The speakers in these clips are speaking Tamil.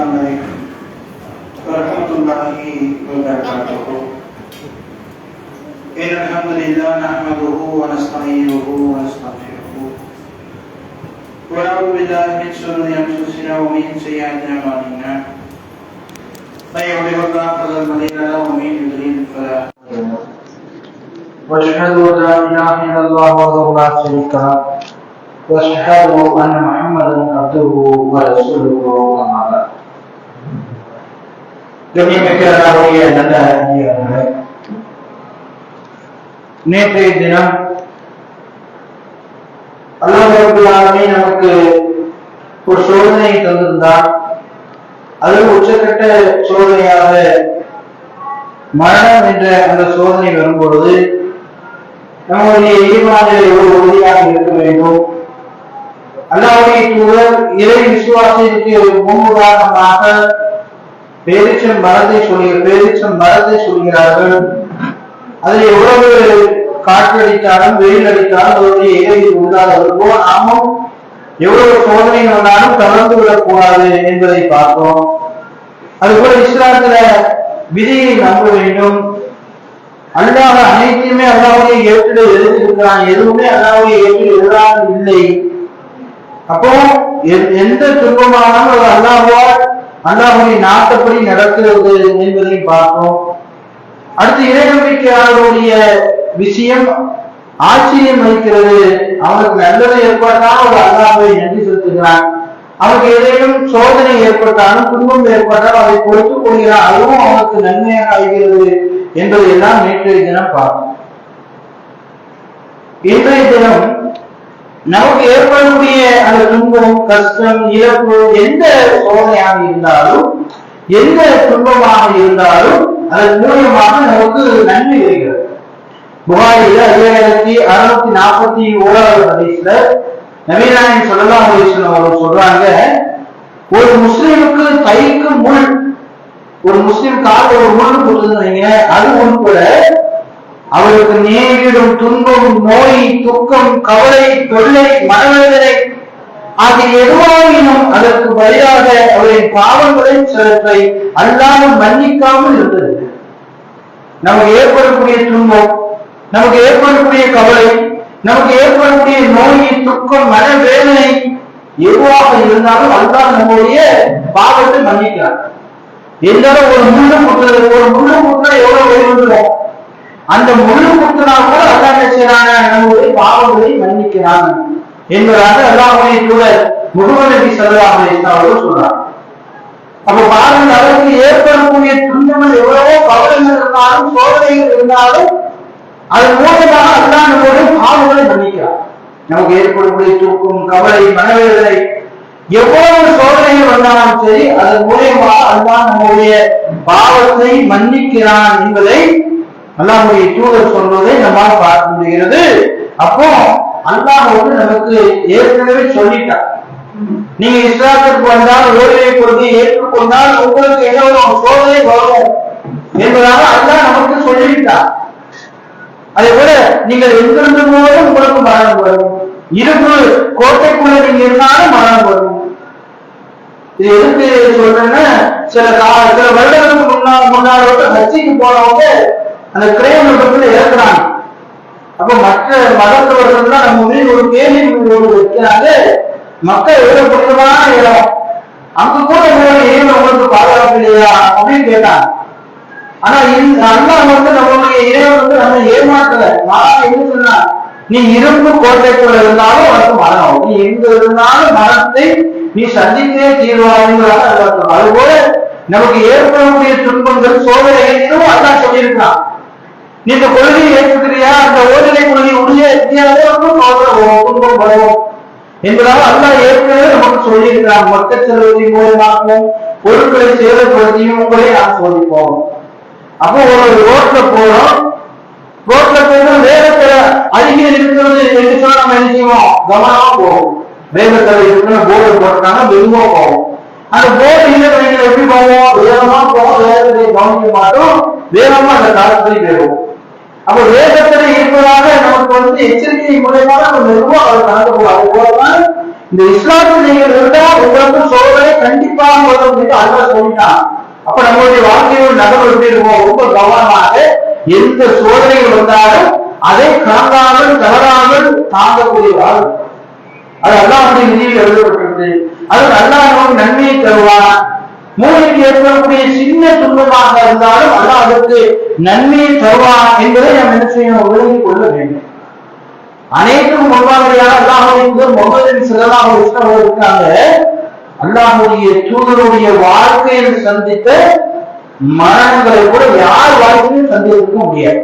السلام عليكم ورحمة الله وبركاته. إن الحمد لله نحمده ونستعينه ونستغفره ونعوذ بالله من شرور أنفسنا ومن سيئات أعمالنا. من يهده الله فلا مضل له ومن يضلل فلا هادي له. وأشهد أن لا إله إلا الله وحده لا شريك له وأشهد أن محمدا عبده ورسوله أما بعد. கண்ணியமிக்கவர்களே, நல்ல அடியார்களே, நேற்றைய தினம் அல்லாஹ் ரப்பல் ஆலமீன் நமக்கு ஒரு சோதனை தந்திருந்தார். அது உச்சக்கட்ட சோதனையாக மரணம் என்ற அந்த சோதனை வரும்பொழுது நம்முடைய ஈமானில் எவ்வளவு உறுதியாக இருக்க வேண்டும். அல்லாஹ்வுடைய தூதர் இறை விசுவாசத்திற்கு முன்னுதாரணமாக பேரிச்சம் மரத்தை சொல்கிறார்கள். அதில் எவ்வளவு காற்றடித்தாலும் வெயில் அடித்தாலும் அவருடைய இறையில் உள்ளாதவர்களோ நாமும் எவ்வளவு சோதனை வந்தாலும் கலந்து விடக்கூடாது என்பதை பார்த்தோம். அதுபோல இஸ்லாத்துல விதியை நம்ப வேண்டும். அல்லாஹ் அனைத்தையுமே அல்லாஹ்வுடைய ஏற்றில் எழுதியிருக்கிறான், எதுவுமே அல்லாஹ்வுடைய ஏற்றில் எழுதாமல் இல்லை. அப்போ எந்த துன்பமானாலும் அது அல்லாஹ்வுடைய நாட்டப்படி நடக்கிறது என்பதை பார்த்தோம். அடுத்து இறைநம்பிக்கையாளருடைய விஷயம் ஆச்சரியம் அளிக்கிறது. அவனுக்கு நல்லது ஏற்பட்டாலும் ஒரு அல்லாஹ்வை நன்றி செலுத்துகிறான். அவனுக்கு ஏதேனும் சோதனை ஏற்பட்டாலும் துன்பம் ஏற்பட்டாலும் அதை பொறுத்துக் கொள்கிறான். அதுவும் அவனுக்கு நன்மையாக ஆகிறது என்பதை எல்லாம் நேற்றைய தினம் பார்த்தோம். இன்றைய தினம் நமக்கு ஏற்படக்கூடிய அந்த துன்பம், கஷ்டம், இழப்பு, எந்த சோதனையாக இருந்தாலும் எந்த துன்பமாக இருந்தாலும் அதன் மூலமாக நமக்கு நன்மை வருகிறது. புகாரில 5641 ஹதீஸ்ல நபிகள் நாயகம் ஸல்லல்லாஹு அலைஹி வஸல்லம் அவர்கள் சொல்றாங்க, ஒரு முஸ்லிமுக்கு கைக்கு முள், ஒரு முஸ்லிம் கால் ஒரு முள் போட்டுருந்தீங்க, அது உட்பட அவருக்கு நேரிடும் துன்பம், நோய், துக்கம், கவலை, தொல்லை, மனவேதனை ஆகிய எதுவாயினும் அதற்கு பதிலாக அவரின் பாவங்களை சிலற்றை அல்லாமல் மன்னிக்காமல் இருந்தது. நமக்கு ஏற்படக்கூடிய துன்பம், நமக்கு ஏற்படக்கூடிய கவலை, நமக்கு ஏற்படக்கூடிய நோய், துக்கம், மனவேதனை எதுவாக இருந்தாலும் அல்லாஹ் நம்முடைய பாவத்தை மன்னிக்கிறார். இருந்தாலும் ஒரு முள்ளு குத்துனா எவ்வளவு வெளிவந்துடும், அந்த முள்ளு குத்துனா கூட அல்லாஹ் என்ன செய்யறாங்க, நம்முடைய பாவங்களை மன்னிக்கிறான் என்பதாக அல்லாஹ்வுடைய தூதர் முஹம்மது நபி ஸல்லல்லாஹு அலைஹி வஸல்லம் அவர்கள் சொல்றாங்க. அப்ப பாருங்க, அதற்கு ஏற்படக்கூடிய துன்பங்கள் எவ்வளவோ கவலைகள் இருந்தாலும் சோதனைகள் இருந்தாலும் அதன் மூலமாக அல்லாஹ் நம்முடைய பாவங்களை மன்னிக்கிறார். நமக்கு ஏற்படக்கூடிய தூக்கம், கவலை, மனவேதனை எவ்வளவு சோதனைகள் வந்தாலும் சரி அதன் மூலமாக அல்லாஹ் நம்முடைய பாவத்தை மன்னிக்கிறான் என்பதை அல்லாஹ்வுடைய தூதர் சொல்வதை நம்மால் பார்க்க முடிகிறது. அப்போ அல்லாஹ் நமக்கு ஏற்கனவே சொல்லிட்டார், நீங்க இஸ்லாத்திற்கு வந்தால் ஓய்வை கொண்டு ஏற்றுக்கொண்டால் உங்களுக்கு ஏதோ ஒரு சோதனை வரும் என்பதாக அல்லாஹ் நமக்கு சொல்லிவிட்டார். அதே போல நீங்கள் எங்கிருந்து போதும் உங்களுக்கு மரணம் வரும், இரும்பு கோட்டைக்குள்ள நீங்க இருந்தாலும் மரணம் வரும். இது எதுக்கு சொல்றேன்னா, சில வருடங்களுக்கு முன்னாடி ஹஜ்ஜிக்கு போனவங்க அந்த கிரேன் இறக்குறாங்க. அப்ப மற்ற மதத்தவர்கள் தான் நம்ம மீது ஒரு கேள்வி வைக்கிறாங்க, மக்கள் எவ்வளவு புனிதமான இடம், அங்க கூட ஏன் உங்களுக்கு பாதுகாப்பு இல்லையா அப்படின்னு கேட்டாங்க. ஆனா அல்லாஹ் நம்மளுடைய இறைவன் நம்ம ஏமாற்றல. நான் என்ன சொன்னா, நீ இரும்பு கோட்டைக்குள்ள இருந்தாலும் உனக்கு மரணம், நீ எங்க இருந்தாலும் மரணத்தை நீ சந்தித்தே தீர்வாங்கிறாங்க. அதுபோல நமக்கு ஏற்படக்கூடிய துன்பங்கள், சோதனைகள் அல்லாஹ் சொல்லியிருக்கான். நீ இந்த கொள்கையை ஏற்றுக்கிறியா, அந்த ஓதனை கொள்கை உடைய துன்பம் வரும் என்பதாக அல்லாஹ் ஏற்கனவே நமக்கு சொல்லியிருக்கிறான். மக்கள் செல்வத்தின் மூலமாகவும் பொருட்களை சேதப்படுத்தியும் உங்களை நாம் சோதிப்போம். அப்போ ஒரு ரோட்ல போறோம், ரோட்ல போய் வேகத்துல அருகே இருக்கிறது என்று சொன்னா நம்ம என்ன செய்வோம், கவனமா போவோம். வேகத்துல இருக்கிற போர்டு போட்டாங்கன்னா மெதுவா போவோம். அந்த போர்டு எப்படி போவோம், வேகமா போவோம், வேகத்தை கவனிக்க மாட்டோம், வேகமா அந்த காலத்துல போவோம். அப்ப வேகத்துல இருப்பதாக நமக்கு எச்சரிக்கை மூலமாக நம்ம மெதுவா அவர் கலந்து போவோம். அது போலதான் இந்த இஸ்லாத்தில் நீங்கள் இருந்தா உங்களுக்கு சோதனை கண்டிப்பாக வரும் என்று அல்லாஹ் சொல்லிட்டான். அப்ப நம்மளுடைய வாழ்க்கையில் நகர் எப்படி இருக்கும்? ரொம்ப கவனமாக எந்த சோதனைகள் வந்தாலும் அதை காணாமல் தவறாமல் தாங்கக்கூடியவாள். அது அல்லாஹ்வுடைய விதியில் எழுதப்பட்டிருக்கு. அது அல்லாஹ் நமக்கு நன்மையை தருவான். மூளைக்கு ஏற்படக்கூடிய சின்ன துன்பமாக இருந்தாலும் அல்லாஹ் அதற்கு நன்மையை தருவான் என்பதை நாம் என்ன செய்யணும்? விளங்கிக் கொள்ள வேண்டும். அனைத்தும் முன்மாதிரியாக அல்லாஹ்வுடைய தூதர் முஹம்மது நபி ஸல்லல்லாஹு அலைஹி வஸல்லம் இருக்காங்க. அல்லாஹ்வுடைய தூதருடைய வாழ்க்கையில் சந்தித்த மரணங்களை கூட யார் வாழ்க்கையும் சந்திக்க முடியாது.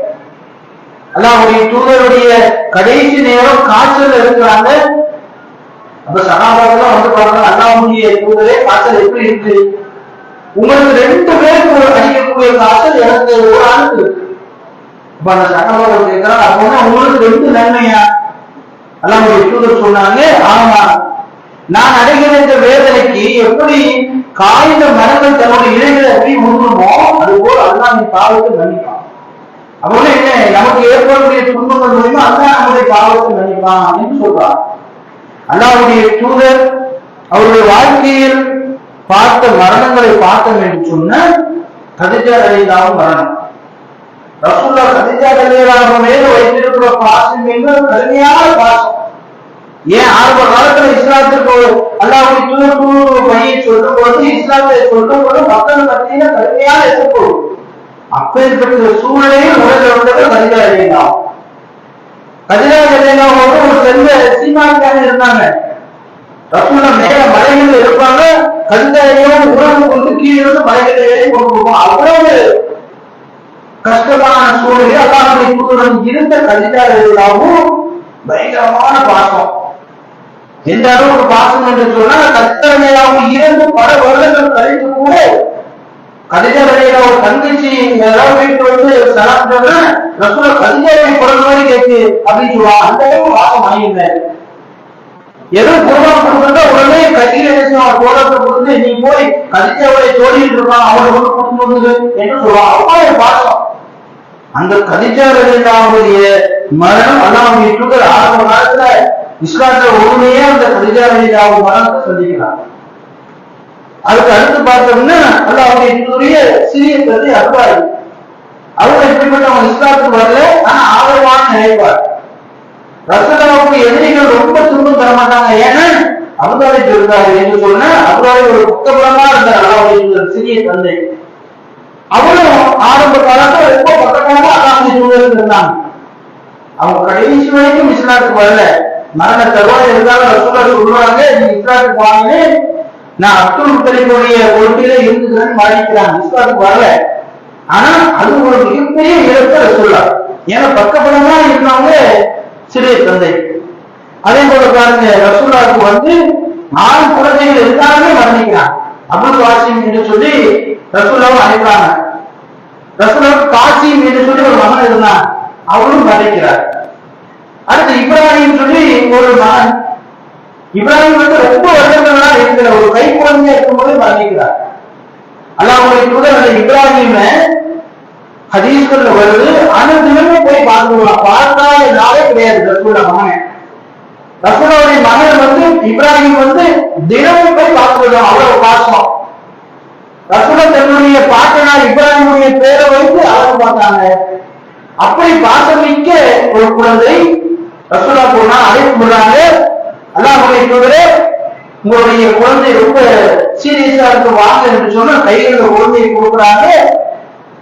அல்லாஹ்வுடைய தூதருடைய கடைசி நேரம் காய்ச்சல் இருக்கிறாங்க. அப்ப சகாபாக்கள் வந்து பாருங்க, அல்லாஹ்வுடைய தூதரே காய்ச்சல் எப்படி இருக்கு? உங்களுக்கு 2 பேருக்கு அடிக்கக்கூடிய காய்ச்சல் எனக்கு ஒரு ஆளுக்கு இருக்கு. இப்ப அந்த சகாபாக்கள் கேட்கிறாங்க, அப்போனா உங்களுக்கு 2 நன்மையா? அல்லாஹ்வுடைய தூதர் சொன்னாங்க, ஆமா, நான் அடைகிற இந்த வேதனைக்கு எப்படி காய்ந்த மரங்கள் தன்னுடைய இலைகளை எப்படி முன்னுமோ அது போல் அல்லாஹ்வின் பாவத்தை மன்னிப்பான். அப்போ என்ன, நமக்கு ஏற்படக்கூடிய துன்பங்கள் மூலமா அல்லாஹ் நம்முடைய பாவத்தை மன்னிப்பான் என்று சொல்றான். அல்லாஹ்வுடைய தூதர் அவருடைய வாழ்க்கையில் பார்த்த மரணங்களை பார்த்தோம் என்று சொன்ன கதீஜா ரலியல்லாஹு மரணம். ரசூலுல்லாஹ் கதீஜா ரலியல்லாஹு மேல வைத்திருக்கிற பாசம் என்பது கடுமையான பாசம். ஏன் ஆரம்ப காலத்துல இஸ்லாத்திற்கு அல்லாஹ்வுடைய தூதர் பையை சொல்லும் பொழுது, இஸ்லாத்தை சொல்லும் பொழுது மக்கள் மத்தியில கடுமையான எதிர்ப்பு. அப்பேற்பட்ட சூழ்நிலையில் உலகில் வந்தவர் கதீஜா ரலியல்லாஹு. கதீஜா ரலியல்லாஹு ஒரு செல்வ சீமாக்காக இருந்தாங்க. ரசூலுல்லாஹ் மேல மலைகளில் இருப்பாங்க, கதீஜாவையும் உறவு கொண்டு கீழே இருந்து மலைகளை ஏறி கொண்டு போவோம். அவ்வளவு கஷ்டமான சூழ்நிலை அல்லாஹ்வுடைய தூதருடன் இருந்த கதீஜா ரலியல்லாஹு பயங்கரமான பாசம். எந்த அளவுக்கு பாசம் என்று சொன்னால், கதீஜா ரலியல்லாஹு இறந்து பல வருடங்கள் கழித்து கூட கதீஜா ரலியல்லாஹு தங்கச்சி ஏதாவது வீட்டுக்கு வந்து சலாம் சொன்னா ரசூலுல்லாஹ் கதீஜாவை பிறந்த மாதிரி கேட்டு அப்படின்னு சொல்லுவாங்க. அந்த அளவுக்கு பாசம் வாங்கியிருந்தாரு. ஏதோ குர்பான் கொடுத்தா உடனே கையில கோலத்தை கொடுத்து நீ போய் கதீஜாவுடைய தோழியில் இருப்பான் அவரை கொண்டு கொடுத்து வந்தது என்று சொல்லுவான். அவ்வளவு பாசம். அந்த கதீஜா ரலியல்லாஹுடைய மரணம் அல்லாஹ்வுடைய தூதர் ஆரம்ப காலத்துல இஸ்லாத்துல உண்மையே அந்த கதீஜா ரலியல்லாஹு மரணத்தை சந்திக்கிறாங்க. அதுக்கு அடுத்து பார்த்தோம்னா அல்லாஹ்வுடைய தூதருடைய சிறிய தந்தை அப்துல்லாஹ். அவங்க எப்படிப்பட்டவங்க? இஸ்லாத்துக்கு வரல, ஆனா ஆதரவான நிலைப்பாடு. ரசூலுல்லாஹ்வுக்கு எதிரிகள் ரொம்ப துன்பம் தர மாட்டாங்க. ஏன்னா அபூதாலிப் இருந்தாரு என்று சொன்ன அபூதாலிப் ஒரு புத்தகமா இருந்தார் அல்லாஹ்வுடைய தூதர் சிறிய தந்தை. அவரும் ஆரம்ப காலத்துல ரொம்ப பக்கமாக அல்லாஹ்வுடைய தூதர் இருந்தாங்க. அவங்க கடைசி வரைக்கும் இஸ்லாத்துக்கு வரல. மரண தருவாய் இருந்தாலும் ரசூலுல்லாஹ் சொல்றாங்க, நீ இஸ்லாத்துக்கு வாங்க, நான் அப்துல் முத்தலிபுடைய கொள்கையில இருந்துக்கிறேன்னு மாறிக்கிறாங்க. இஸ்லாத்துக்கு வரல. ஆனா அது ஒரு மிகப்பெரிய இழப்பு ரசூலுல்லாஹ். ஏன்னா பக்கப்படமா இருந்தவங்க சிறிய தந்தை. அதே போல பாருங்க, ரசூலுல்லாஹ்வுக்கு வந்து 4 குழந்தைகள் எல்லாருமே மரணிக்கிறாங்க. அபுல் காசிம் என்று சொல்லி ரசூலுல்லாஹ் அழைக்கிறாங்க. ரசூலுல்லாஹ் காசிம் என்று சொல்லி ஒரு மகன் இருந்தான், அவரும் மரணிக்கிறார். அடுத்து இப்ராஹிம் சொல்லி ஒரு மகன். இப்ராஹிம் வந்து ரொம்ப வருடங்களா இருக்கிற ஒரு கை குழந்தையா இருக்கும்போது மரணிக்கிறார். அல்லாஹ்வுடைய தூதர் அந்த இப்ராஹிம ஹதீஸ்கள்ல வருது, அனைத்துமே போய் பார்த்துக்கலாம். பார்க்காத நாளே கிடையாது ரசூலுல்லாஹ் மகன். ரசூலுல்லாஹ்வுடைய மகன் வந்து இப்ராஹிம் வந்து தினமும் போய் பார்த்துக்கலாம். அவ்வளவு பாசம். ரசூலுல்லாஹ் தன்னுடைய பாட்டனார் இப்ராஹிமுடைய பேரை வைத்து அழகு பார்த்தாங்க. அப்படி பாசமிக்க ஒரு குழந்தை ரசூலுல்லாஹ் போனா அழைப்பு விடுறாங்க. அல்லாஹ்வுடைய தூதரே, உங்களுடைய குழந்தை ரொம்ப சீரியஸா இருக்கு, வாங்க என்று சொன்னா கைகளில் குழந்தையை கொடுக்குறாங்க.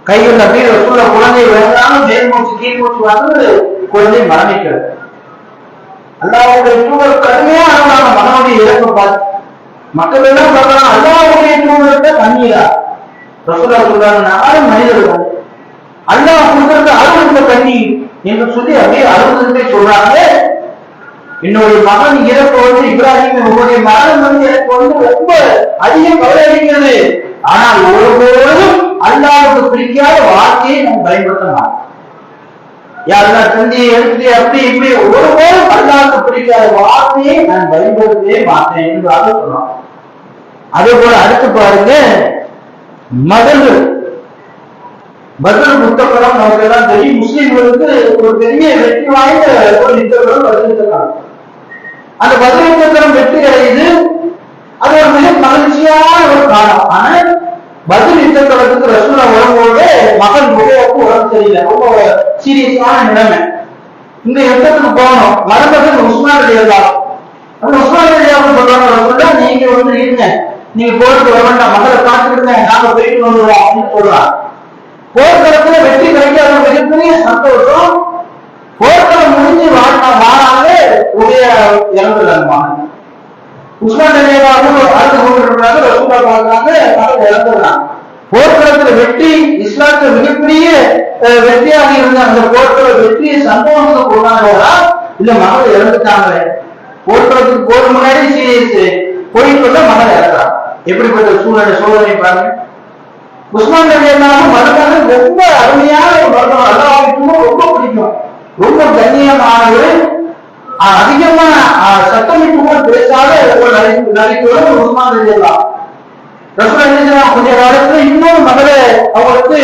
கைகள் அப்படியே ரசூலுல்லாஹ் குழந்தையை வேண்டாலும் மேல் மூச்சு கீழ் மூச்சு வந்து குழந்தை மரணிக்கிறது. அல்லாஹ்வுடைய தூதர் கடுமையா அழுதாங்க மகனுடைய இறப்பை பார்த்து. மக்கள் எல்லாம் சொல்றாங்க, அல்லாஹ்வுடைய தூதர்கிட்ட கண்ணீரா? ரசூலுல்லாஹ் சொல்றாங்க, நானும் மனிதர்கள், அல்லாஹ் கொடுத்திருக்க அழுகின்ற கண்ணீர் என்று சொல்லி அப்படியே அழுதுகிட்டே சொல்றாங்க. என்னுடைய மகன் இறப்பு வந்து இப்ராஹிம், உங்களுடைய மகன் வந்து எனக்கு வந்து ரொம்ப அதிக கவலை அளிக்கிறது. ஆனால் ஒருபோதும் அல்லாஹ்வுக்கு பிடிக்காத வார்த்தையை நாம் பயன்படுத்த மாட்டோம். யாரெல்லாம் தந்தியை எடுத்து அப்படி இப்படி ஒருபோதும் அல்லாஹ்வுக்கு பிடிக்காத வார்த்தையை நான் பயன்படுத்தவே மாட்டேன் என்று சொன்னோம். அதே போல அடுத்து பாருங்க, மதங்கள் பத்ர் புத்தகம் நமக்கு எல்லாம் தெரியும். முஸ்லிம்களுக்கு ஒரு பெரிய வெற்றி வாய்ந்த ஒரு யுத்தங்கள் வருகிறாங்க. அந்த பதில் யுத்தம் வெற்றி அடையுது. அது ஒரு மிக மகிழ்ச்சியான ஒரு காலம். ஆனா பதில் யுத்தத்துக்கு ரசூலா வரும்போது மகன் முகையாவுக்கு உடம்பு சரியில்லை, ரொம்ப சீரியஸான நிலைமை. இந்த யுத்தத்துக்கு போகணும், மரணத்துக்கு உஸ்மான் ரலியல்லாஹு அந்த உஸ்மான் ரலியல்லாஹு சொல்றாங்க, ரசூலா நீங்க இருங்க, நீங்க போருக்கு வர வேண்டாம், மகளை பார்த்துருங்க, நாங்க போயிட்டு வந்துடுவோம் அப்படின்னு சொல்றாங்க. போர்க்களத்துல வெற்றி கிடைக்காத மிகப்பெரிய சந்தோஷம். போர்க்களம் முடிஞ்சு வாராங்க, உடைய இறந்துடுறாங்க. உஸ்மான் ரலியல்லாஹு அடுத்து கொண்டிருக்கிறாங்க, ரசூலா பார்க்கறாங்க, மகள் இறந்துடுறாங்க. போர்க்களத்துல வெற்றி இஸ்லாத்துல மிகப்பெரிய வெற்றியாக இருந்த அந்த போர்க்கள வெற்றியை சந்தோஷத்தை கொண்டாடுறா இல்ல மகள் இறந்துட்டாங்களே. போர்க்களத்துக்கு போற முன்னாடி சீரியஸ் போயிட்டு மகள் இறக்குறான். எப்படிப்பட்ட சோதனை பாருங்க. உஸ்மான் ரலியல்லாஹு மருமகன் ரொம்ப அருமையான ஒரு மருமகன், அல்லாஹ்வுக்கு ரொம்ப பிடிக்கும், ரொம்ப கண்ணியமானவர், அதிகமா சத்தமிட்டு பேசாத நடிக்கிறவர் உஸ்மான் ரலியல்லாஹு. ரசூலுல்லாஹி கொஞ்ச காலத்துல இன்னொரு மகளை அவங்களுக்கு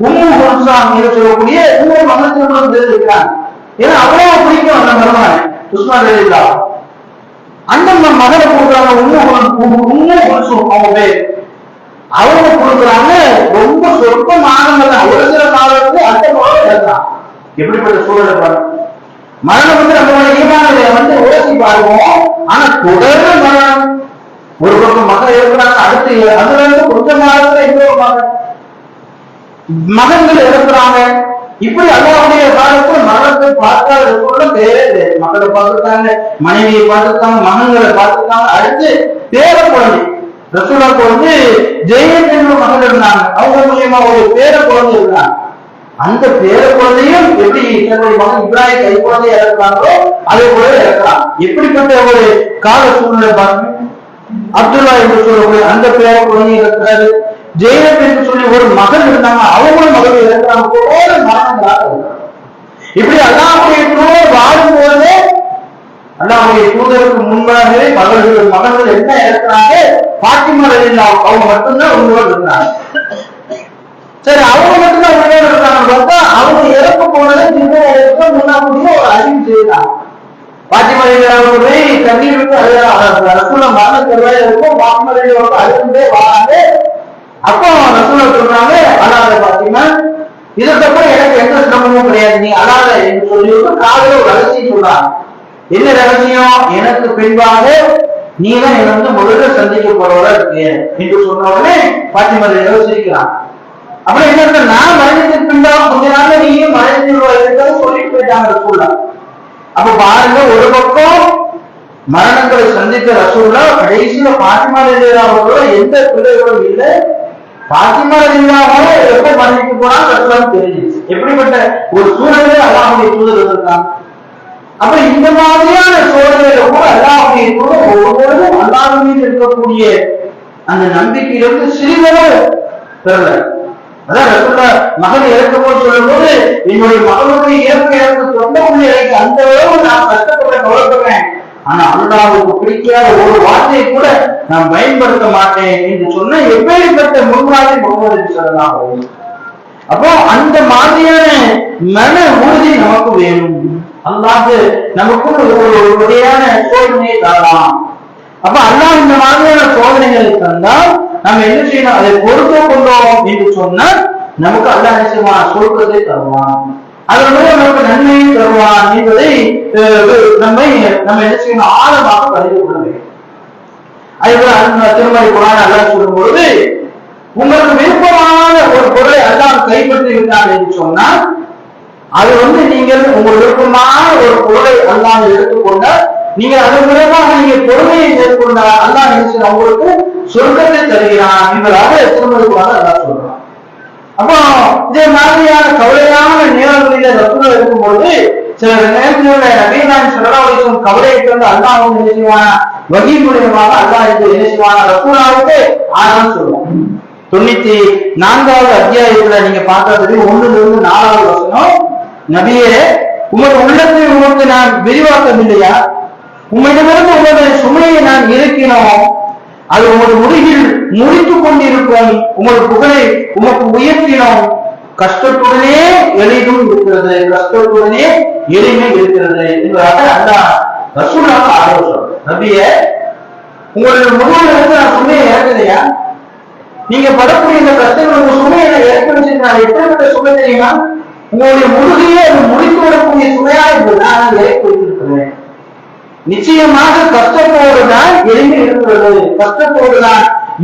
உம்மு குல்சாம் என்று சொல்லக்கூடிய இன்னொரு மகள் திருமணம் செய்திருக்கிறாங்க. ஏன்னா அவ்வளவு பிடிக்கும் அந்த மருமகன் உஸ்மான் ரலியல்லாஹு. அந்த மகளை கொடுக்குறாங்க, உம்மு குல்சும் அவங்க பேர். அவங்க கொடுக்குறாங்க, ரொம்ப சொற்பமான ஒரு சில காலத்துக்கு அந்த மகளை இறந்தான். எப்படிப்பட்ட சூழலை பாருங்க. மரணம் நம்மளோட ஈமானை உரசி பாருவோம். ஆனா தொடர்ந்து மரணம். ஒரு பக்கம் மகன் இருக்கிறாங்க, அடுத்து அதுல இருந்து கொஞ்ச காலத்துல இன்னொரு மகன்கள் இறக்குறாங்க. இப்படி அல்லாஹ்வுடைய காலத்துல மரணத்தை பார்க்காத தேவை. மக்களை பார்த்துட்டாங்க, மனைவியை பார்த்துட்டாங்க, மகன்களை பார்த்துட்டாங்க. அடுத்து பேர குழந்தை ரசூலுல்லாஹ்வுக்கு ஜெயத் என்ற மகன் இருந்தாங்க, அவங்க மூலியமா ஒரு பேர குழந்தை இருந்தாங்க. அந்த பேர குழந்தையும் எப்படி தன்னுடைய மகன் இப்ராஹிம் கை குழந்தைய இறக்குறாங்களோ அதே போல இறக்குறாங்க. எப்படிப்பட்ட ஒரு கால சூழ்நிலை பாருங்க. அப்துல்லா என்று சொல்லக்கூடிய அந்த பேர குழந்தை இறக்குறாரு. ஜெயத் என்று சொல்லி ஒரு மகன் இருந்தாங்க, அவங்களும் மகள் இறக்குறாங்க. மரணங்களாக இருக்கிறாங்க. இப்படி அல்லாஹ்வுடைய வாழும்போது அல்லாஹ்வுடைய தூதருக்கு முன்பாகவே மகன்கள் என்ன இறக்குறாங்க, பாத்திமா ரலியல்லாஹு அவங்க மட்டும்தான் உங்களோடு இருக்கிறாங்க. சரி, அவங்க மட்டும்தான் உங்களோடு இருக்காங்க பார்த்தா அவங்க இறப்பு போனதை முன்னாடியே ஒரு அறிவு செய்யலாம். பாத்திமா ரலியல்லாஹு போய் கண்ணீர் விட்டு ரசூலுல்லாஹ் மரண தருவாயில இருக்கும், பாத்திமா ரலியல்லாஹு அழுந்தே வராங்க. அப்போ ரசூலுல்லாஹ் சொல்றாங்க, அழாத பாத்திமா, இதுக்கப்புறம் எனக்கு எந்த சிரமமும் கிடையாது, நீ அழாத என்று சொல்லி காலையில ஒரு ரகசியம் சொல்றாங்க. என்ன ரகசியம்? எனக்கு பின்பாக நீதான் என்ன முதல்ல சந்திக்க போறவரா இருக்கு என்று சொன்ன உடனே பாத்திமா ரலியல்லாஹு சிரிக்கிறான். அப்புறம் என்ன, நான் மரணத்துக்கு பின்பாக கொஞ்ச நாள்ல நீயும் மரணத்தில் சொல்லிட்டு போயிட்டாங்க ரசூலுல்லாஹ். அப்ப பாருங்க, ஒரு பக்கம் மரணங்களை சந்தித்த ரசூலுல்லாஹ், கடைசியில பாத்திமா ரலியல்லாஹு எந்த பிள்ளைகளும் இல்லை. பாத்திமா ரலியல்லாஹு எப்ப மரணிக்க போனா ரசூலுல்லாஹ் தெரிஞ்சிச்சு. எப்படிப்பட்ட ஒரு சூழலே அல்லாஹ்வுடைய தூதர் இருக்காங்க. அப்ப இந்த மாதிரியான சோதனையில கூட அல்லாஹ்வுடைய தூதர் ஒவ்வொருவரும் அல்லாஹ் மீது இருக்கக்கூடிய அந்த நம்பிக்கையிலிருந்து சிறிதளவு பெறல. அதான் ரசூலுல்லாஹ் மகன் இறக்கும் போது சொல்லும் போது, என்னுடைய மகனுடைய இயற்கை சொந்த பிள்ளைகளுக்கு அந்த அளவு நான் கஷ்டப்படுறேன், கவலைப்படுறேன், ஆனா அல்லாஹ்வுக்கு பிடிக்காத ஒரு வார்த்தையை கூட நான் பயன்படுத்த மாட்டேன் என்று சொன்ன எப்பேற்பட்ட முன்மாதிரி முகமது ஸல்லல்லாஹு. அப்போ அந்த மாதிரியான மன உறுதி நமக்கு வேணும். அல்லாஹ் நமக்கு ஒரு வகையான சோதனையை தரலாம். அப்ப அல்லாஹ் இந்த மாதிரியான சோதனைகளை தந்தால் நம்ம என்ன செய்யணும், அதை பொறுத்து கொண்டோம் என்று சொன்னால் நமக்கு அல்லாஹ் நிச்சயமான சொர்க்கத்தை தருவான், அதன் மூலம் நமக்கு நன்மையை தருவான் என்பதை நம்ம என்ன செய்யணும், ஆழமாக பதிவு கொள்ள வேண்டும். அதுபோல திருமறை குர்ஆன் அல்லாஹ் சொல்லும் பொழுது, உங்களுக்கு விருப்பமான ஒரு பொருளை அல்லாஹ் கைப்பற்றி விட்டார் என்று சொன்னால் அது நீங்கள் உங்களுக்கு விருப்பமான ஒரு பொருளை அல்லாஹ் எடுத்துக்கொண்டால் நீங்கள் அதன் மூலமாக பொறுமையை மேற்கொண்டால் அல்லாஹ் நிச்சயம் உங்களுக்கு சொர்க்கத்தை தருகிறான் என்பதாக திருமறை குர்ஆன் அல்லாஹ் சொல்றான். அப்போ இதே மாதிரியான கவலையான நேரங்களில ரசூலுல்லாஹ் இருக்கும்போது சில நேரங்களில் நபி நாயகம் ஸல்லல்லாஹு அலைஹி வஸல்லம் கவலையை வந்து அல்லாஹ் என்ன செய்வானா, வஹீ மூலமாக அல்லாஹ் என்ன செய்வானா, ரசூலுல்லாஹ்வுக்கு ஆதரவு சொல்லுவான். 94வது அத்தியாயத்துல நீங்க பார்த்தது 1லிருந்து 4வது வசனம், நபியே உமது உள்ளத்தை உமக்கு நான் விரிவாக்கவில்லையா, உம்மிடமிருந்து உமது சுமையை நான் இறக்கினோம், அது உமது முதுகில் முறித்துக் கொண்டிருக்கும், உமது புகழை உமக்கு உயர்த்தினோம், கஷ்டத்துடனே எளிதும் இருக்கிறது, கஷ்டத்துடனே எளிமை இருக்கிறது என்பதாக அல்லாஹ் ரசூலுல்லாஹ் ஆலோசனை, நபியே உங்களுடைய முதுகுல இருந்து நான் சுமையை இறக்குதையா, நீங்க படக்கூடிய இந்த கஷ்டங்கள் உங்க சுமையை நான் இறக்கி வச்சிருக்கேன். எப்படிப்பட்ட சுமை தெரியுமா, உங்களுடைய முதுகையே அது முடித்து விடக்கூடிய சுமையா நான் இறக்கி வைத்திருக்கிறேன். நிச்சயமாக கஷ்டத்தோடுதான் எளிமை இருக்கிறது, கஷ்டத்தோடுதான்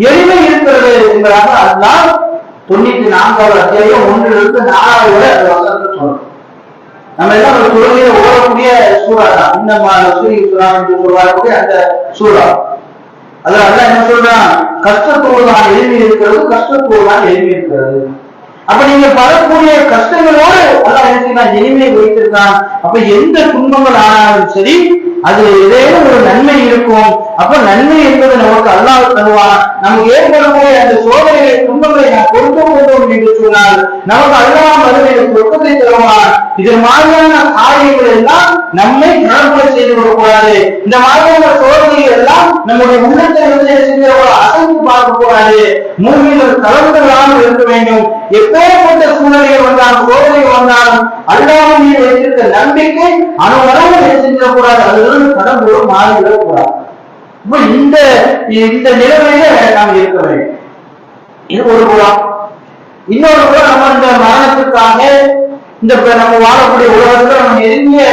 எளிமை இருக்கிறது என்பதாக அல்லாஹ் 94வது அத்தியாயம் 1-4 வரை அது வசனத்தை சொல்றோம். நம்ம எல்லாம் ஒரு தொழுகையை ஓடக்கூடிய சூறா தான் இந்த சூரா என்று சொல்லக்கூடிய அந்த சூறா. அதுல அல்லாஹ் என்ன சொல்றான், கஷ்டத்தோடுதான் எளிமை இருக்கிறது, கஷ்டத்தோடுதான் எளிமை இருக்கிறது. அப்ப நீங்க படக்கூடிய கஷ்டங்களோடு அல்லாஹ் என்ன செய்யலாம், எளிமையை வைத்திருக்கான். அப்ப எந்த துன்பங்கள் ஆனாலும் சரி அது ஏதேனும் ஒரு நன்மை இருக்கும். அப்ப நன்மை என்பது நமக்கு அல்லாஹ் தருவான். நமக்கு ஏற்படக்கூடிய அந்த சோதனைகளை துன்பங்களை நாம் பொறுத்து கொண்டோம் என்று சொன்னால் நமக்கு அல்லாஹ் மறுமையில் சொர்க்கத்தை தருவான். இது மாதிரியான காரியங்கள் எல்லாம் நம்மை நலப்பட செய்து கொள்ளக்கூடாது. இந்த மாதிரியான சோதனைகள் எல்லாம் நம்முடைய உள்ளத்தை அசைந்து பார்க்க கூடாது. மூமிகள் கலந்துகளாக இருக்க வேண்டும். எப்பேற்பட்ட சூழ்நிலைகள் வந்தாலும் சோதனைகள் வந்தாலும் அல்லாஹ் மீது வைத்திருக்க நம்பிக்கை அணுவளவு செஞ்சிடக்கூடாது. அதிலிருந்து கடந்து மாறிவிடக்கூடாது. இந்த நிலைமையில நாம் இருக்க வேண்டும். இது ஒரு குணம். இன்னொரு குணம், நம்ம இந்த மரணத்துக்காக இந்த நம்ம வாழக்கூடிய உலகத்துல நம்ம நெருங்கிய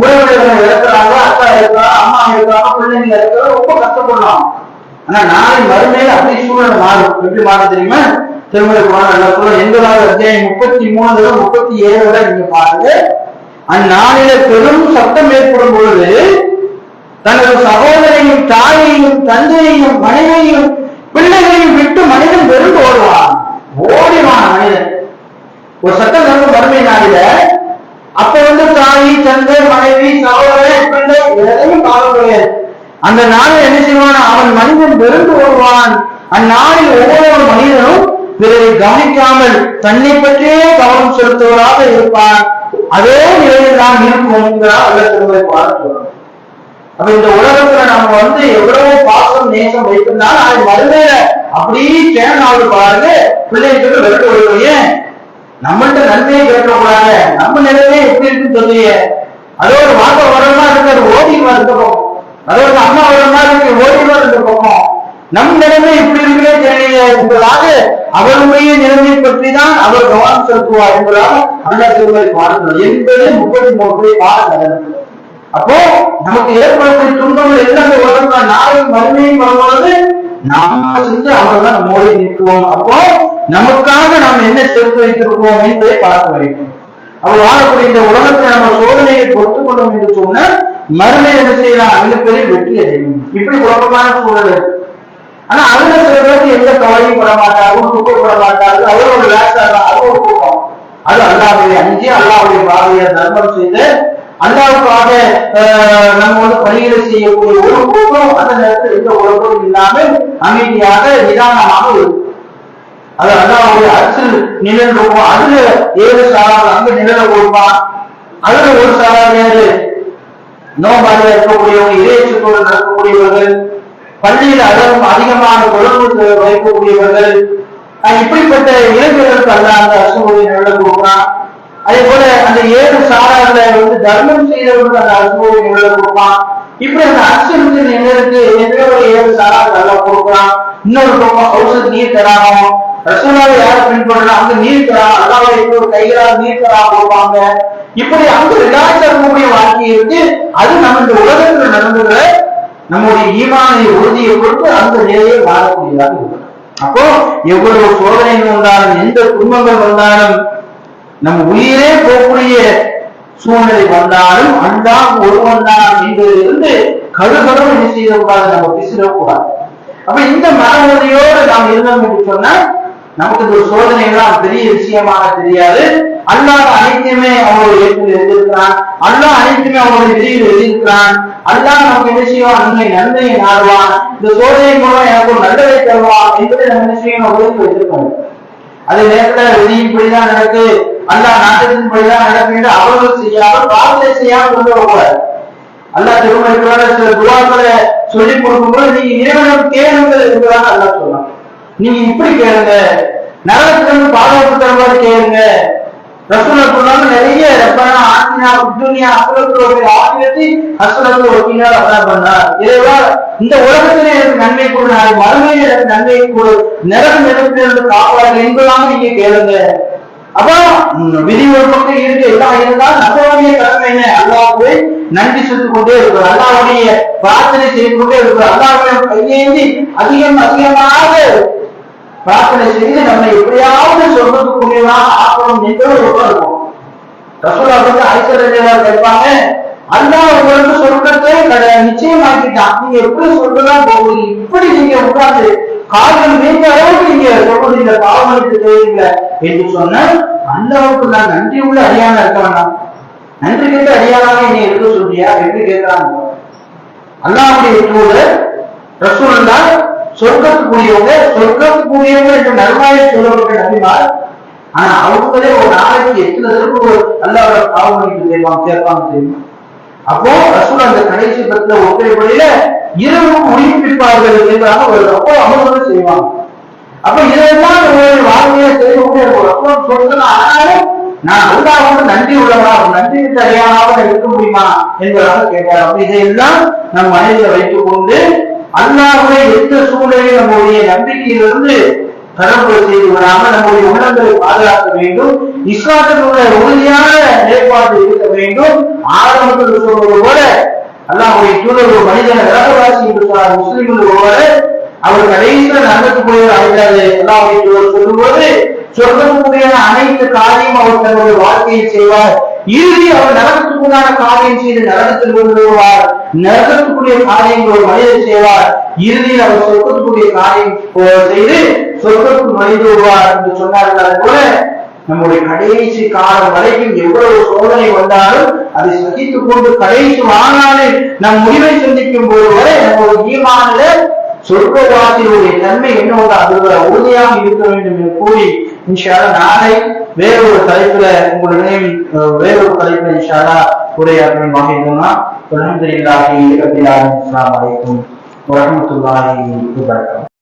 உறவினர்களை இழக்கிறாங்க, அக்கா இருக்கிறாங்க, அம்மா இருக்கிறாங்க, பிள்ளைங்க இருக்கிறாங்க, ரொம்ப கஷ்டப்படலாம். ஆனா நாளை மறுமையில அப்படி சூழ்நிலை மாறும். எப்படி மாறும் தெரியுமா, திருமலை குரான் 80வது அத்தியாயம் 33 37 வரை நீங்க பாருங்க. அந்நாளில பெரும் சத்தம் ஏற்படும் பொழுது தனது சகோதரையும் தாயையும் தந்தையையும் மனைவியையும் பிள்ளைகளையும் விட்டு மனிதன் வெறுந்து ஓடுவான். ஓடிவான் மனிதன். ஒரு சட்டம் நடக்கும் மறுமை நாளில. அப்ப தாய் தந்தை மனைவி சகோதரன் பிள்ளை எதையும் பார்க்க முடியாது. அந்த நாளில் என்ன செய்வான், அவன் மனிதன் வெறுந்து ஓடுவான். அந்நாளில் ஒவ்வொரு மனிதனும் பிறரை கவனிக்காமல் தன்னை பற்றியே கவனம் செலுத்துவதாக இருப்பான். அதே நிலையில் தான் இருக்கும். அப்ப இந்த உலகத்துல நம்ம எவ்வளவு பாசம் நேசம் வைத்திருந்தாலும் அது மறுமையில அப்படியே சேனாவது பாருங்க, பிள்ளைகளுக்கு வெறுக்க விடுவீங்க. நம்மள்ட்ட நன்மையை கேட்கக்கூடாது, நம்ம நிலைமையே எப்படி இருக்குன்னு சொல்லுவீங்க. அதோட வாக்க வரமா இருக்கு, அது ஓடிவா இருக்க பக்கம். அதோட அம்மா வரமா இருக்கு, ஓடிவா இருக்க பக்கம். நம் நிலைமை எப்படி இருக்குன்னே தெரியல என்பதாக அவருடைய நிலைமை பற்றி தான் அவர் கவனம் செலுத்துவார் என்பதாக அல்லாஹ் திருமறை பாருங்கள் 80-33 பாருங்கள். அப்போ நமக்கு ஏற்படக்கூடிய துன்பங்கள் எல்லாமே உலகத்துல நாளை மறுமையும் வரும்பொழுது நாம செஞ்சு அவர்தான் நம்மோடு நிற்குவோம். அப்போ நமக்காக நாம் என்ன சேர்த்து வைத்திருக்கோம் என்பதை பார்க்க வேண்டும். அவர் வாழக்கூடிய இந்த உலகத்தை நம்ம சோதனையை பொறுத்துக் கொண்டோம் என்று சொன்ன மறுமை என்ன செய்யலாம், மிகப்பெரிய வெற்றி அடையும். இப்படி குழப்பமான சூழல். ஆனா அதுல சில பேருக்கு எந்த கவலையும் பட மாட்டார்கள், துக்கப்பட மாட்டார்கள். அவர் ஒரு ரிலாக்ஸாக அது ஒரு கூட்டம். அது அல்லாஹ்வை அஞ்சி அல்லாஹ்வுடைய பாதையை தர்மம் செய்து அல்லாஹ்வுக்காக நம்ம பணிகளை செய்யக்கூடிய ஒரு கூட்டம் அந்த நேரத்தில் எந்த உலகம் இல்லாமல் அமைதியாக நிதானமாக இருக்கும். அது அல்லாஹ்வுடைய அரசில் நிழல் இருக்கும். அதுல 7 சாரார் அங்க நிழலை கொடுப்பான். அதுல ஒரு சாரார் வேறு நோபாக இருக்கக்கூடியவங்க, இறைச்சத்தோடு நடக்கக்கூடியவர்கள், பள்ளியில் அதிகமான தொடர்பு வைக்கக்கூடியவர்கள், இப்படிப்பட்ட இளைஞர்களுக்கு அல்ல அந்த அரசுடைய நிழலை கொடுப்பான். அதே போல அந்த 7 சாரார்ல தர்மம் செய்தவர்களுக்கு அந்த அரசுடைய நிழலை கொடுப்பான். இப்படி அந்த அரசு நிழலுக்கு 7 சாரார் நல்லா கொடுக்குறான். இன்னொரு பக்கம் ஹவுஸ் நீர் தராகும். ரசூலாவை யாரை பின்பற்றா அங்க நீர் தரா, அல்லாவை இன்னொரு கைகளால் நீர் தரா கொடுப்பாங்க. இப்படி அங்க ரிலாக்ஸ் இருக்கக்கூடிய வாழ்க்கை இருக்கு. அது நம்ம இந்த உலகத்துல நடந்துகிற நம்முடைய ஈமானை உறுதியை பொறுத்து அந்த நிலையை வாழக்கூடியதாக இருக்கு. அப்போ எவ்வளவு சோதனைகள் வந்தாலும் எந்த துன்பங்கள் வந்தாலும் நம்ம உயிரே போகக்கூடிய சூழ்நிலை வந்தாலும் அல்லாஹ் ஒருவன் தான் என்பதிலிருந்து கடுகடும் என்ன செய்யக்கூடாது, நம்ம பேசிடக்கூடாது. அப்ப இந்த மனநிலையோடு நாம் இருந்தோம் என்று சொன்னா நமக்கு இந்த சோதனைகள்லாம் பெரிய விஷயமாக தெரியாது. அல்லாஹ் அனைத்துமே அவருடைய ஏற்பில் எழுதியிருக்கிறான். அல்லாஹ் அனைத்துமே அவருடைய விதியில் எழுதியிருக்கிறான். அல்லாஹ் நமக்கு என்ன செய்வான், நன்மையை நாடுவான். இந்த சோதனை மூலம் எனக்கு ஒரு நல்லதை தருவான் என்பதை நம்ம என்ன செய்யணும், உறுதி வைத்திருக்கோம். அதே நேரத்துல விதி இப்படிதான் நடக்கு, அல்லாஹ் நாட்டத்தின்படிதான் நடக்கு என்று அவர்கள் செய்யாமல் பாவத்தை செய்யாமல் கொண்டு வரக்கூடாது. அல்லாஹ் திருமண சில துவாக்களை சொல்லிக் கொடுக்கும்போது நீங்க இறைவனும் கேளுங்கள் என்பதாக அல்லாஹ் சொல்லலாம். நீங்க இப்படி கேளுங்க, நரகத்திலிருந்து பாதுகாப்பு தர மாதிரி கேளுங்க, ரசூலுல்லாஹ் சொன்னாங்க நிறைய ரப்பனா ஆத்தினா துன்யா ஆখিরাতে ஆখিরাத்தி ஹஸனத்து வகீனா அல்லாஹ் பண்ணார். இறைவா இந்த உலகத்திலே எனக்கு நன்மை கொடு, நாளை மறுமையிலே எனக்கு நன்மை கொடு, நரக நெருப்பிலிருந்து காப்பாற்று என்பதாக நீங்க கேளுங்க. அப்போ விதி ஒரு பக்கம் இருக்கு, எல்லாம் இருந்தால் நம்மளுடைய கடமை என்ன? அல்லாஹ்வை நன்றி சொல்லிக் கொண்டே இருக்கிறோம், அல்லாஹ்வுடைய பிரார்த்தனை செய்து கொண்டே இருக்கிறோம், அல்லாஹ்வுடைய கையேந்தி அதிகமாக பிரார்த்தனை செய்து நம்மை எப்படியாவது சொல்றதுக்குரியவனாக ஆக்கணும் என்று ஒரு இருக்கும். ரசூலுல்லாஹ் வந்து ஆயிஷா ரலியல்லாஹு கேட்பாங்க, அல்லாஹ் உங்களுக்கு சொல்றதை நிச்சயமாக்கிட்டான், நீங்க எப்படி சொல்லலாம் போகுது, இப்படி நீங்க உட்கார்ந்து கால்கள் நீங்க அளவுக்கு நீங்க சொல்றீங்க, பாவமளித்து செய்வீங்க என்று சொன்ன அல்லாஹ்வுக்கு நான் நன்றி உள்ள அடியானா இருக்க வேண்டாம், நன்றி கேட்டு அடியானாக நீ இருக்க சொல்றியா என்று கேட்கிறாங்க. அல்லாஹ்வுடைய தூதர் ரசூலுல்லாஹ் சொர்க்கத்துக்குரியவங்க என்று நன்மாயை சொல்லப்பட்ட நபிமார், ஆனா அவங்களே ஒரு நாளைக்கு எத்தனை தடவை அல்லாஹ்வோட பாவமளித்து சேர்ப்பாங்க தெரியுமா? அப்போ ரசூல் அந்த கடைசி பத்தில ஒற்றைப்படியில இரவும் உயிர்ப்பிப்பார்கள் என்பதாக ஒரு அப்போ அமர்வு செய்வாங்க. அப்ப இதெல்லாம் வாழ்க்கையை செய்து கொண்டே இருக்கும். சொல்றேன், ஆனாலும் நான் அல்லாஹ்வுக்கு நன்றி உள்ளவா, நன்றி அடையாளமாக இருக்க முடியுமா என்பதாக கேட்டார். அப்ப இதையெல்லாம் நம் மனதில் வைத்துக் கொண்டு அல்லாஹ்வை எந்த சூழலில் நம்முடைய நம்பிக்கையிலிருந்து கடவுளை செய்து விடாமல் நம்முடைய உள்ளங்களை பாதுகாக்க வேண்டும், இஸ்லாத்தில் உள்ள உறுதியான நிலைப்பாடு இருக்க வேண்டும். ஆரம்பத்தில் சொல்வது போல அல்லாஹ்வுடைய தூதர் ஒரு மனிதனை நரகவாசி என்று சொன்னார், முஸ்லிம்கள் ஒருவர் அவர் கடைசியில் நரகத்துக்கு போய் அழைத்தாரு. அல்லாஹ்வுடைய தூதர் சொல்லும்போது சொர்க்கத்துக்குரிய அனைத்து காரியம் அவர் தன்னுடைய வாழ்க்கையில் செய்வார், இறுதி அவர் நரகத்துக்குண்டான காரியம் செய்து நரகத்தில் கொண்டு வருவார், நரகத்துக்குரிய காரியங்கள் ஒரு மனிதர் செய்வார், இறுதியில் அவர் சொர்க்கத்துக்குரிய காரியம் செய்து சொர்க்கத்துக்கு நுழைந்து வருவார் என்று சொன்னார்கள். போல நம்முடைய கடைசி காலம் வரைக்கும் எவ்வளவு சோதனை வந்தாலும் அதை சகித்துக் கொண்டு கடைசி வாழ்நாளில் நம் முடிவை சந்திக்கும் போது வரை நம்முடைய ஈமான்ல சொர்க்கவாசியுடைய தன்மை என்ன அது உறுதியாக இருக்க வேண்டும் என்று கூறி இன்ஷா அல்லாஹ் நாளை வேறொரு தலைப்புல உங்களுடைய வேறொரு தலைப்புல இன்ஷா அல்லாஹ் உரையாற்றும் வகையிலுமா. அல்ஹம்துலில்லாஹி ரப்பில் ஆலமீன். அஸ்ஸலாமு அலைக்கும் வரஹ்மத்துல்லாஹி வபரகாத்துஹு.